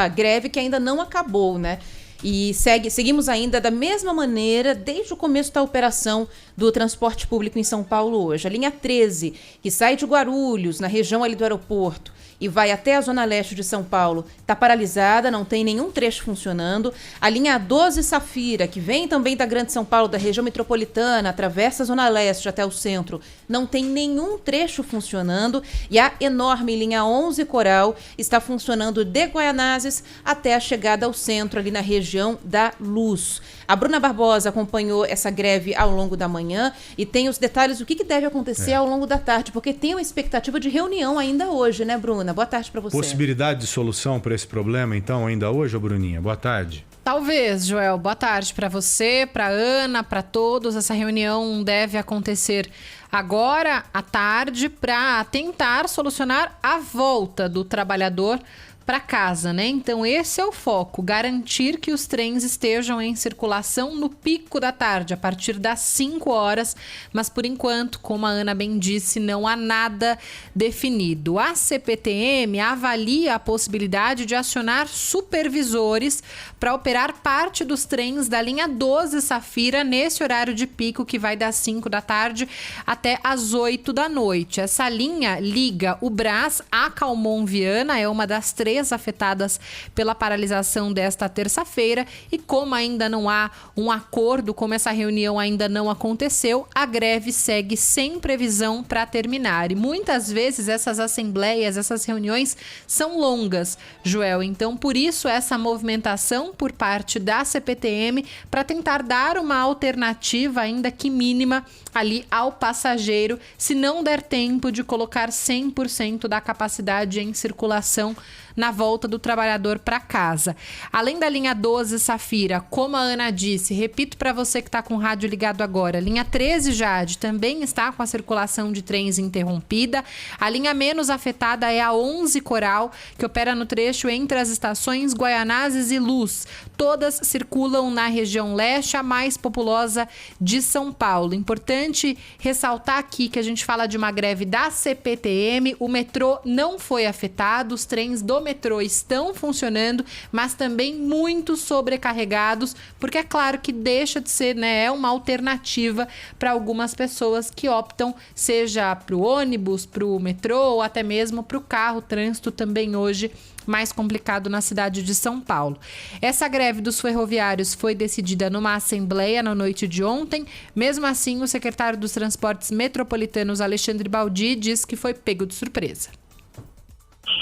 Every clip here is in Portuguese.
greve que ainda não acabou, né? E seguimos ainda da mesma maneira desde o começo da operação do transporte público em São Paulo hoje. A linha 13, que sai de Guarulhos, na região ali do aeroporto, e vai até a zona leste de São Paulo, está paralisada, não tem nenhum trecho funcionando. A linha 12 Safira, que vem também da Grande São Paulo, da região metropolitana, atravessa a zona leste até o centro, não tem nenhum trecho funcionando. E a enorme linha 11 Coral está funcionando de Guaianazes até a chegada ao centro, ali na região da Luz. A Bruna Barbosa acompanhou essa greve ao longo da manhã e tem os detalhes do que deve acontecer ao longo da tarde, porque tem uma expectativa de reunião ainda hoje, né, Bruna? Boa tarde para você. Possibilidade de solução para esse problema, então, ainda hoje, Bruninha? Boa tarde. Talvez, Joel. Boa tarde para você, para Ana, para todos. Essa reunião deve acontecer agora à tarde para tentar solucionar a volta do trabalhador para casa, né? Então esse é o foco, garantir que os trens estejam em circulação no pico da tarde, a partir das 5 horas, mas por enquanto, como a Ana bem disse, não há nada definido. A CPTM avalia a possibilidade de acionar supervisores para operar parte dos trens da linha 12 Safira nesse horário de pico que vai das 5 da tarde até as 8 da noite. Essa linha liga o Brás a Calmon Viana, é uma das 3 afetadas pela paralisação desta terça-feira, e como ainda não há um acordo, como essa reunião ainda não aconteceu, a greve segue sem previsão para terminar. E muitas vezes essas assembleias, essas reuniões são longas, Joel. Então, por isso, essa movimentação por parte da CPTM para tentar dar uma alternativa, ainda que mínima, ali ao passageiro, se não der tempo de colocar 100% da capacidade em circulação na volta do trabalhador para casa. Além da linha 12 Safira, como a Ana disse, repito para você que está com o rádio ligado agora, linha 13 Jade também está com a circulação de trens interrompida. A linha menos afetada é a 11 Coral, que opera no trecho entre as estações Guaianazes e Luz. Todas circulam na região leste, a mais populosa de São Paulo. Importante ressaltar aqui que a gente fala de uma greve da CPTM, o metrô não foi afetado, os trens do metrô estão funcionando, mas também muito sobrecarregados, porque é claro que deixa de ser, né, é uma alternativa para algumas pessoas que optam, seja para o ônibus, para o metrô ou até mesmo para o carro. O trânsito também hoje mais complicado na cidade de São Paulo. Essa greve dos ferroviários foi decidida numa assembleia na noite de ontem. Mesmo assim, o secretário dos Transportes Metropolitanos, Alexandre Baldi, diz que foi pego de surpresa.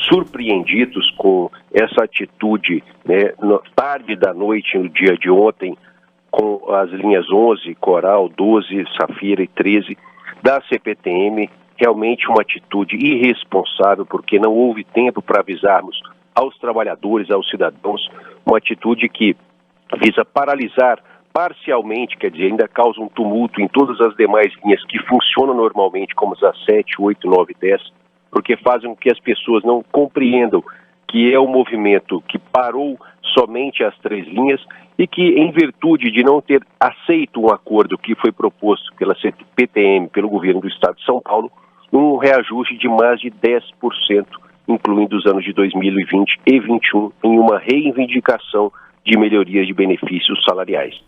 Surpreendidos com essa atitude, né, tarde da noite no dia de ontem, com as linhas 11, Coral, 12, Safira e 13 da CPTM, realmente uma atitude irresponsável, porque não houve tempo para avisarmos aos trabalhadores, aos cidadãos, uma atitude que visa paralisar parcialmente, quer dizer, ainda causa um tumulto em todas as demais linhas que funcionam normalmente, como as 7, 8, 9, 10, porque fazem com que as pessoas não compreendam que é um movimento que parou somente as 3 linhas e que, em virtude de não ter aceito um acordo que foi proposto pela CPTM, pelo governo do estado de São Paulo, um reajuste de mais de 10%, incluindo os anos de 2020 e 2021, em uma reivindicação de melhoria de benefícios salariais.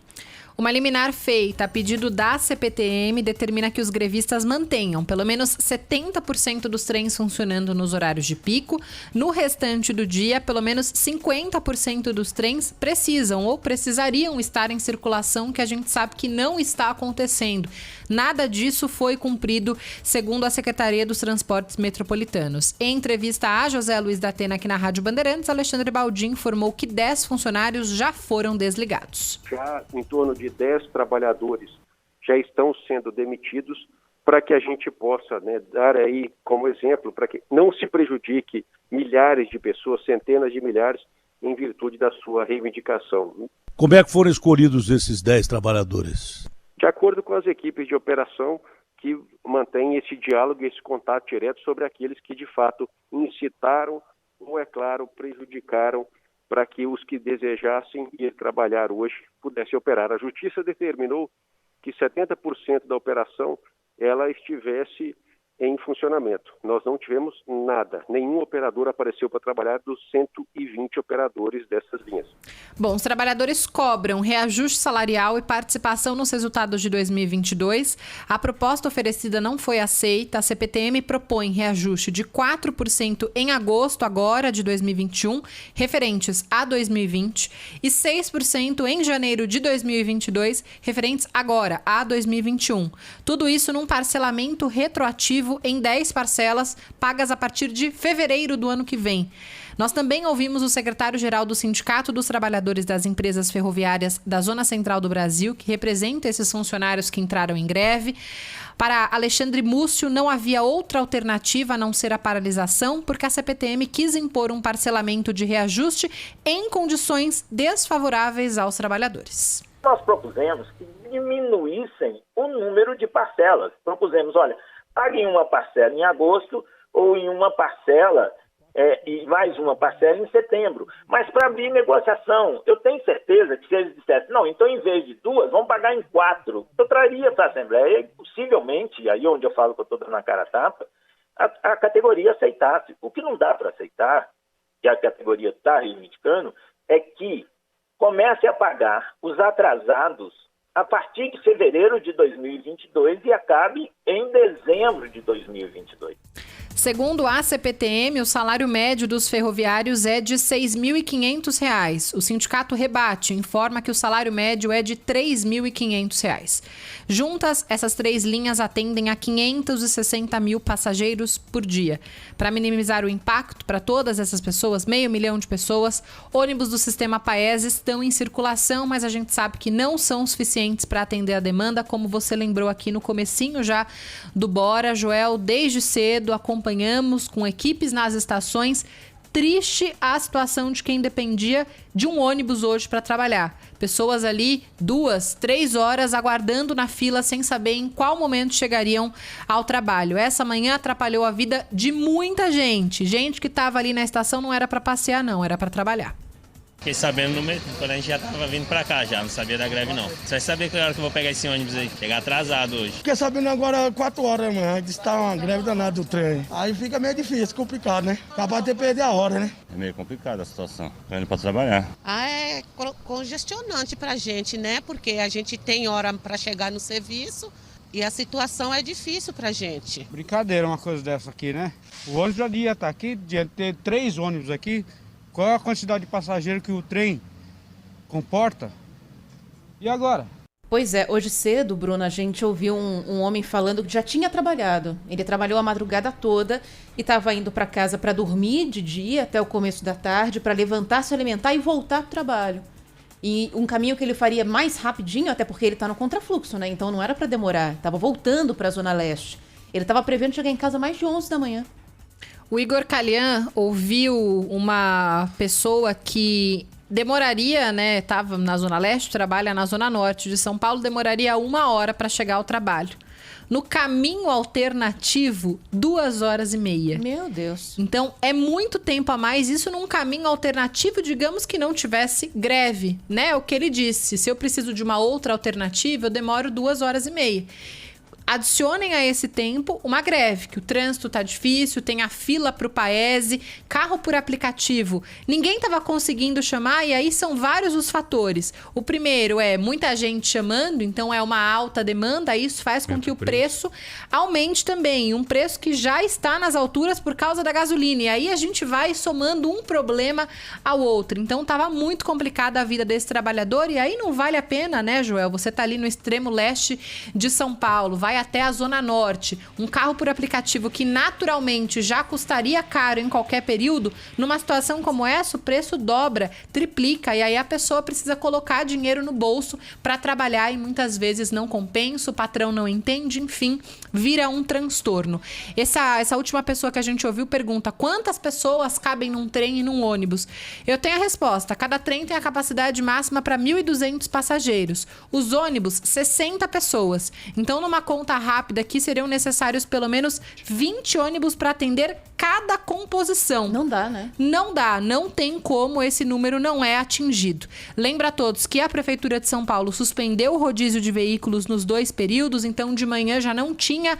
Uma liminar feita a pedido da CPTM determina que os grevistas mantenham pelo menos 70% dos trens funcionando nos horários de pico. No restante do dia, pelo menos 50% dos trens precisam ou precisariam estar em circulação, que a gente sabe que não está acontecendo. Nada disso foi cumprido, segundo a Secretaria dos Transportes Metropolitanos. Em entrevista a José Luiz da Atena aqui na Rádio Bandeirantes, Alexandre Baldi informou que 10 funcionários já foram desligados. Já em torno de 10 trabalhadores já estão sendo demitidos, para que a gente possa, né, dar aí como exemplo, para que não se prejudique milhares de pessoas, centenas de milhares, em virtude da sua reivindicação. Como é que foram escolhidos esses 10 trabalhadores? De acordo com as equipes de operação que mantêm esse diálogo e esse contato direto sobre aqueles que de fato incitaram ou, é claro, prejudicaram para que os que desejassem ir trabalhar hoje pudessem operar. A Justiça determinou que 70% da operação ela estivesse em funcionamento. Nós não tivemos nada, nenhum operador apareceu para trabalhar dos 120 operadores dessas linhas. Bom, os trabalhadores cobram reajuste salarial e participação nos resultados de 2022. A proposta oferecida não foi aceita. A CPTM propõe reajuste de 4% em agosto agora de 2021, referentes a 2020, e 6% em janeiro de 2022, referentes agora a 2021. Tudo isso num parcelamento retroativo em 10 parcelas, pagas a partir de fevereiro do ano que vem. Nós também ouvimos o secretário-geral do Sindicato dos Trabalhadores das Empresas Ferroviárias da Zona Central do Brasil, que representa esses funcionários que entraram em greve. Para Alexandre Múcio, não havia outra alternativa a não ser a paralisação, porque a CPTM quis impor um parcelamento de reajuste em condições desfavoráveis aos trabalhadores. Nós propusemos que diminuíssem o número de parcelas. Propusemos, olha, paguem uma parcela em agosto ou em uma parcela e mais uma parcela em setembro. Mas para abrir negociação, eu tenho certeza que se eles dissessem, não, então em vez de 2, vamos pagar em 4, eu traria para a Assembleia e possivelmente, aí onde eu falo que eu estou dando a cara a tapa, a categoria aceitasse. O que não dá para aceitar, que a categoria está reivindicando, é que comece a pagar os atrasados a partir de fevereiro de 2022 e acabe em dezembro de 2022. Segundo a CPTM, o salário médio dos ferroviários é de R$ 6.500. O sindicato rebate, informa que o salário médio é de R$ 3.500. Juntas, essas 3 linhas atendem a 560 mil passageiros por dia. Para minimizar o impacto para todas essas pessoas, 500 mil de pessoas, ônibus do sistema Paes estão em circulação, mas a gente sabe que não são suficientes para atender a demanda, como você lembrou aqui no comecinho já do Bora. Joel, desde cedo acompanhamos com equipes nas estações. Triste a situação de quem dependia de um ônibus hoje para trabalhar. Pessoas ali 2, 3 horas aguardando na fila sem saber em qual momento chegariam ao trabalho. Essa manhã atrapalhou a vida de muita gente. Gente que estava ali na estação não era para passear não, era para trabalhar. Fiquei sabendo quando a gente já tava vindo pra cá já, não sabia da greve não. Você vai saber que hora que eu vou pegar esse ônibus aí, chegar atrasado hoje. Fiquei sabendo agora 4 horas, mano, que está uma greve danada do trem. Aí fica meio difícil, complicado, né? Capaz de perder a hora, né? É meio complicada a situação, tô indo pra trabalhar. É congestionante pra gente, né? Porque a gente tem hora pra chegar no serviço e a situação é difícil pra gente. Brincadeira uma coisa dessa aqui, né? O ônibus já ia estar aqui, ia ter 3 ônibus aqui. Qual é a quantidade de passageiros que o trem comporta? E agora? Pois é, hoje cedo, Bruno, a gente ouviu um homem falando que já tinha trabalhado. Ele trabalhou a madrugada toda e estava indo para casa para dormir de dia até o começo da tarde, para levantar, se alimentar e voltar para o trabalho. E um caminho que ele faria mais rapidinho, até porque ele está no contrafluxo, né? Então não era para demorar, estava voltando para a Zona Leste. Ele estava prevendo chegar em casa mais de 11 da manhã. O Igor Calhan ouviu uma pessoa que demoraria, né? Estava na Zona Leste, trabalha na Zona Norte de São Paulo, demoraria 1 hora para chegar ao trabalho. No caminho alternativo, 2 horas e meia. Meu Deus. Então, é muito tempo a mais. Isso num caminho alternativo, digamos que não tivesse greve, né? O que ele disse, se eu preciso de uma outra alternativa, eu demoro 2 horas e meia. Adicionem a esse tempo uma greve, que o trânsito tá difícil, tem a fila pro Paese, carro por aplicativo. Ninguém tava conseguindo chamar e aí são vários os fatores. O primeiro é muita gente chamando, então é uma alta demanda, isso faz com que o preço aumente também. Um preço que já está nas alturas por causa da gasolina. E aí a gente vai somando um problema ao outro. Então tava muito complicada a vida desse trabalhador e aí não vale a pena, né, Joel? Você tá ali no extremo leste de São Paulo, vai até a Zona Norte, um carro por aplicativo que naturalmente já custaria caro em qualquer período, numa situação como essa, o preço dobra, triplica, e aí a pessoa precisa colocar dinheiro no bolso para trabalhar e muitas vezes não compensa, o patrão não entende, enfim, vira um transtorno. Essa última pessoa que a gente ouviu pergunta: quantas pessoas cabem num trem e num ônibus? Eu tenho a resposta: cada trem tem a capacidade máxima para 1.200 passageiros. Os ônibus, 60 pessoas. Então, numa conta conta rápida aqui, seriam necessários pelo menos 20 ônibus para atender cada composição. Não dá, né? Não dá, não tem como, esse número não é atingido. Lembra a todos que a Prefeitura de São Paulo suspendeu o rodízio de veículos nos 2 períodos, então de manhã já não tinha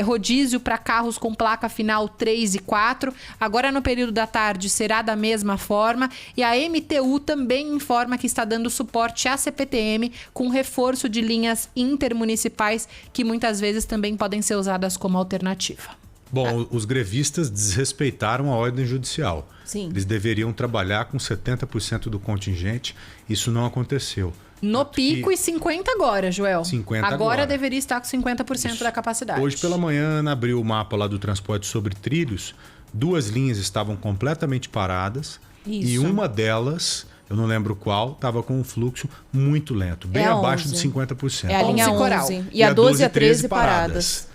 rodízio para carros com placa final 3 e 4. Agora no período da tarde será da mesma forma, e a MTU também informa que está dando suporte à CPTM com reforço de linhas intermunicipais que muitas vezes também podem ser usadas como alternativa. Bom, os grevistas desrespeitaram a ordem judicial. Sim. Eles deveriam trabalhar com 70% do contingente. Isso não aconteceu. No pico e 50 agora, Joel. 50 agora deveria estar com 50% Isso. da capacidade. Hoje pela manhã, Ana abriu o mapa lá do transporte sobre trilhos. 2 linhas estavam completamente paradas. Isso. E uma delas, eu não lembro qual, estava com um fluxo muito lento, bem abaixo de 50%. É a linha 11 e a 12 e a 13 paradas.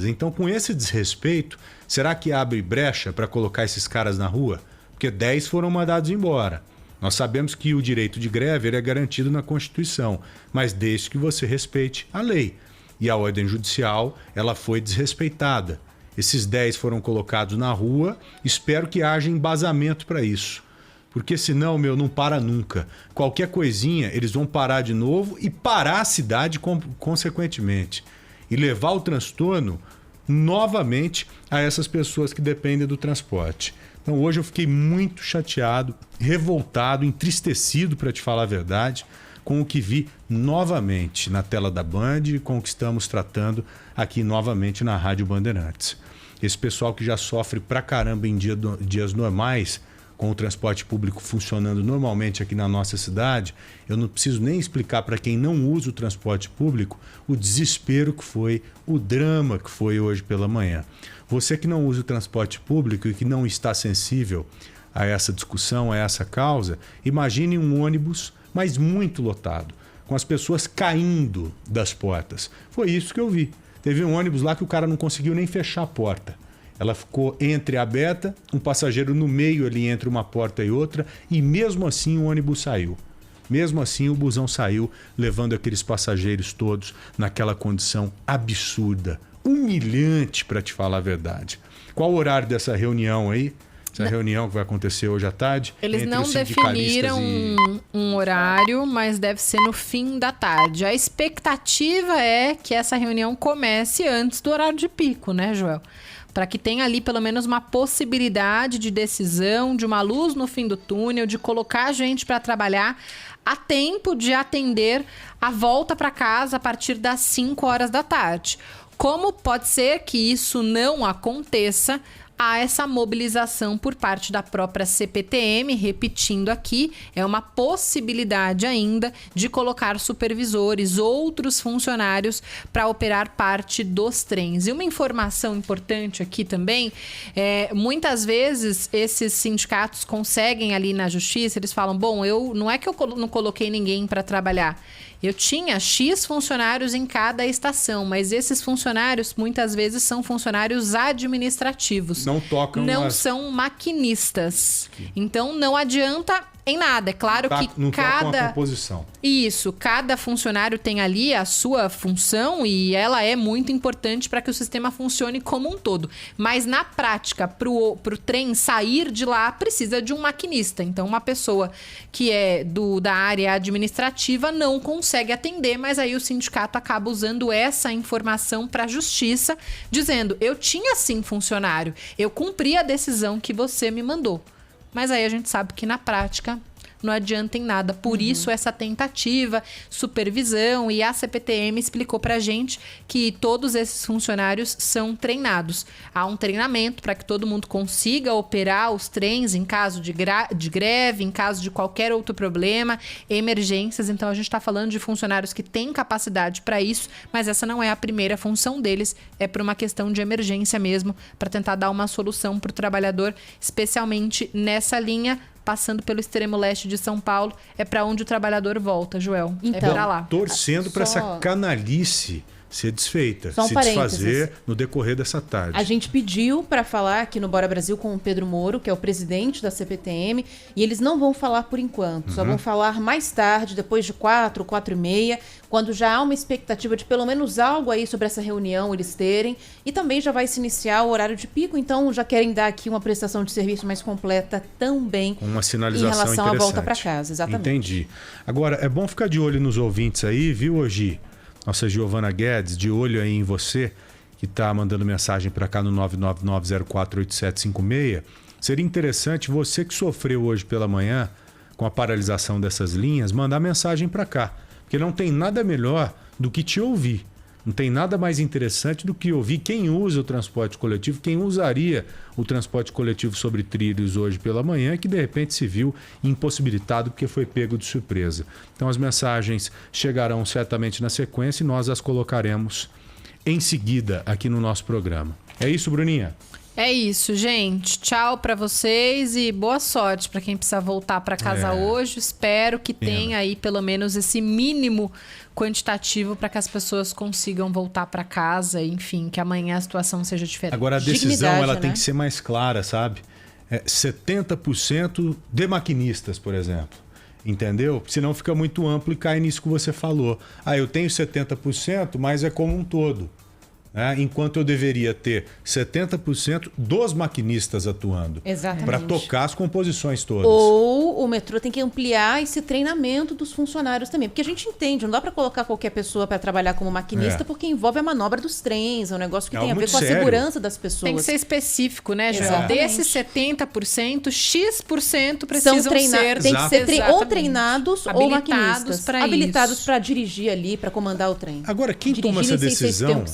Então, com esse desrespeito, será que abre brecha para colocar esses caras na rua? Porque 10 foram mandados embora. Nós sabemos que o direito de greve ele é garantido na Constituição, mas desde que você respeite a lei. E a ordem judicial, ela foi desrespeitada. Esses 10 foram colocados na rua, espero que haja embasamento para isso. Porque senão, não para nunca. Qualquer coisinha, eles vão parar de novo e parar a cidade consequentemente. E levar o transtorno novamente a essas pessoas que dependem do transporte. Então hoje eu fiquei muito chateado, revoltado, entristecido, para te falar a verdade, com o que vi novamente na tela da Band e com o que estamos tratando aqui novamente na Rádio Bandeirantes. Esse pessoal que já sofre pra caramba em dias normais, com o transporte público funcionando normalmente aqui na nossa cidade, eu não preciso nem explicar para quem não usa o transporte público o desespero que foi, o drama que foi hoje pela manhã. Você que não usa o transporte público e que não está sensível a essa discussão, a essa causa, imagine um ônibus, mas muito lotado, com as pessoas caindo das portas. Foi isso que eu vi. Teve um ônibus lá que o cara não conseguiu nem fechar a porta. Ela ficou entreaberta, um passageiro no meio ali entre uma porta e outra, e mesmo assim o ônibus saiu. Mesmo assim o busão saiu, levando aqueles passageiros todos naquela condição absurda, humilhante, para te falar a verdade. Qual o horário dessa reunião aí? Essa reunião que vai acontecer hoje à tarde? Eles não definiram um horário, mas deve ser no fim da tarde. A expectativa é que essa reunião comece antes do horário de pico, né, Joel? Para que tenha ali pelo menos uma possibilidade de decisão, de uma luz no fim do túnel, de colocar a gente para trabalhar a tempo de atender a volta para casa a partir das 5 horas da tarde. Como pode ser que isso não aconteça, há essa mobilização por parte da própria CPTM, repetindo aqui, é uma possibilidade ainda de colocar supervisores, outros funcionários para operar parte dos trens. E uma informação importante aqui também, muitas vezes esses sindicatos conseguem ali na justiça, eles falam, bom, não é que eu não coloquei ninguém para trabalhar, eu tinha X funcionários em cada estação, mas esses funcionários muitas vezes são funcionários administrativos. Não tocam. Não são maquinistas. Então não adianta em nada. É claro que não tocam a composição. Isso, cada funcionário tem ali a sua função e ela é muito importante para que o sistema funcione como um todo. Mas na prática, pro trem sair de lá, precisa de um maquinista. Então uma pessoa que é da área administrativa não consegue atender, mas aí o sindicato acaba usando essa informação para a justiça, dizendo, eu tinha sim funcionário, eu cumpri a decisão que você me mandou. Mas aí a gente sabe que na prática não adianta em nada. Por isso essa tentativa, supervisão, e a CPTM explicou pra gente que todos esses funcionários são treinados. Há um treinamento para que todo mundo consiga operar os trens em caso de greve, em caso de qualquer outro problema, emergências. Então a gente está falando de funcionários que têm capacidade para isso, mas essa não é a primeira função deles, é por uma questão de emergência mesmo, para tentar dar uma solução para o trabalhador, especialmente nessa linha, passando pelo extremo leste de São Paulo, é para onde o trabalhador volta, Joel. Então, é para lá. Torcendo para essa canalice ser desfeita, Só um se parênteses. desfazer no decorrer dessa tarde. A gente pediu para falar aqui no Bora Brasil com o Pedro Moro, que é o presidente da CPTM, e eles não vão falar por enquanto, só vão falar mais tarde, depois de 4, 4h30, quando já há uma expectativa de pelo menos algo aí sobre essa reunião eles terem, e também já vai se iniciar o horário de pico, então já querem dar aqui uma prestação de serviço mais completa também Com uma sinalização em relação à interessante. volta para casa, exatamente. Entendi. Agora, é bom ficar de olho nos ouvintes aí, viu, Ogi? Nossa Giovana Guedes, de olho aí em você, que está mandando mensagem para cá no 999048756. Seria interessante você que sofreu hoje pela manhã com a paralisação dessas linhas, mandar mensagem para cá. Porque não tem nada melhor do que te ouvir. Não tem nada mais interessante do que ouvir quem usa o transporte coletivo, quem usaria o transporte coletivo sobre trilhos hoje pela manhã, que de repente se viu impossibilitado porque foi pego de surpresa. Então as mensagens chegarão certamente na sequência e nós as colocaremos em seguida aqui no nosso programa. É isso, Bruninha? É isso, gente. Tchau pra vocês e boa sorte pra quem precisa voltar pra casa hoje. Espero que tenha aí pelo menos esse mínimo quantitativo para que as pessoas consigam voltar para casa, enfim, que amanhã a situação seja diferente. Agora a decisão ela tem que ser mais clara, sabe? 70% de maquinistas, por exemplo. Entendeu? Senão fica muito amplo e cai nisso que você falou. Eu tenho 70%, mas é como um todo. Enquanto eu deveria ter 70% dos maquinistas atuando. Exatamente. Para tocar as composições todas. Ou o metrô tem que ampliar esse treinamento dos funcionários também. Porque a gente entende, não dá para colocar qualquer pessoa para trabalhar como maquinista, porque envolve a manobra dos trens, é um negócio que tem a ver com a segurança das pessoas. Tem que ser específico, né, Joel? Exatamente. Desses 70%, X% precisam ser... Tem que ser ou treinados ou maquinistas. Habilitados isso. para dirigir ali, para comandar o trem. Agora, quem toma essa decisão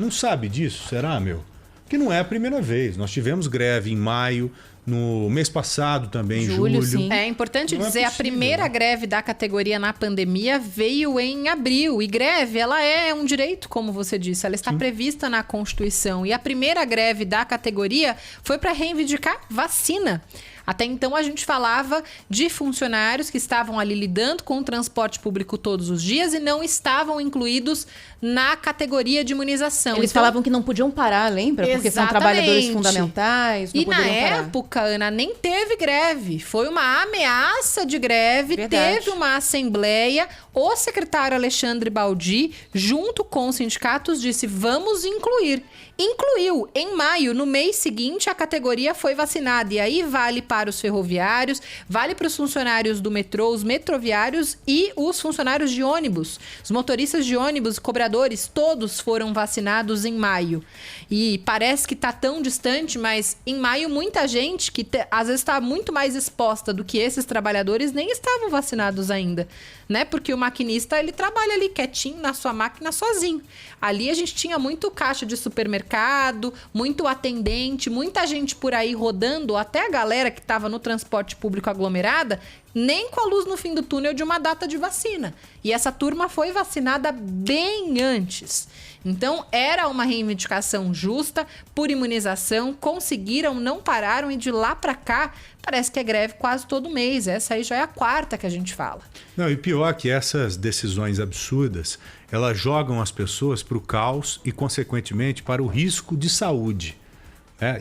não sabe disso, será, meu? Porque não é a primeira vez. Nós tivemos greve em maio, no mês passado também, em julho. Sim. É importante dizer, a primeira greve da categoria na pandemia veio em abril. E greve, ela é um direito, como você disse. Ela está prevista na Constituição. E a primeira greve da categoria foi para reivindicar vacina. Até então a gente falava de funcionários que estavam ali lidando com o transporte público todos os dias e não estavam incluídos na categoria de imunização. Eles falavam que não podiam parar, lembra? Porque são trabalhadores fundamentais. E na época, Ana, nem teve greve. Foi uma ameaça de greve, teve uma assembleia. O secretário Alexandre Baldi, junto com os sindicatos, disse: vamos incluir. Incluiu. Em maio, no mês seguinte, a categoria foi vacinada. E aí vale para os ferroviários, vale para os funcionários do metrô, os metroviários e os funcionários de ônibus. Os motoristas de ônibus, cobradores, todos foram vacinados em maio. E parece que está tão distante, mas em maio muita gente que às vezes está muito mais exposta do que esses trabalhadores nem estavam vacinados ainda, né? Porque o maquinista, ele trabalha ali quietinho na sua máquina sozinho. Ali a gente tinha muito caixa de supermercado, muito atendente, muita gente por aí rodando, até a galera que estava no transporte público aglomerada, nem com a luz no fim do túnel de uma data de vacina. E essa turma foi vacinada bem antes. Então, era uma reivindicação justa por imunização, conseguiram, não pararam e de lá para cá, parece que é greve quase todo mês. Essa aí já é a quarta que a gente fala. Não, e pior que essas decisões absurdas, elas jogam as pessoas para o caos e, consequentemente, para o risco de saúde.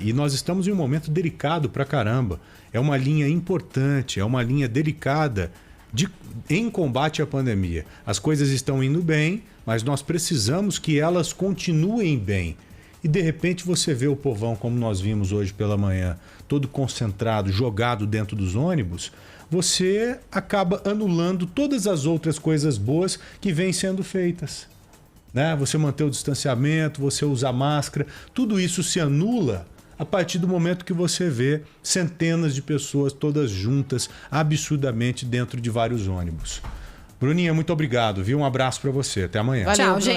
E nós estamos em um momento delicado pra caramba. É uma linha importante, é uma linha delicada em combate à pandemia. As coisas estão indo bem, mas nós precisamos que elas continuem bem. E de repente você vê o povão, como nós vimos hoje pela manhã, todo concentrado, jogado dentro dos ônibus, você acaba anulando todas as outras coisas boas que vêm sendo feitas. Você manter o distanciamento, você usar máscara, tudo isso se anula a partir do momento que você vê centenas de pessoas todas juntas, absurdamente, dentro de vários ônibus. Bruninha, muito obrigado, viu? Um abraço para você. Até amanhã. Tchau, gente.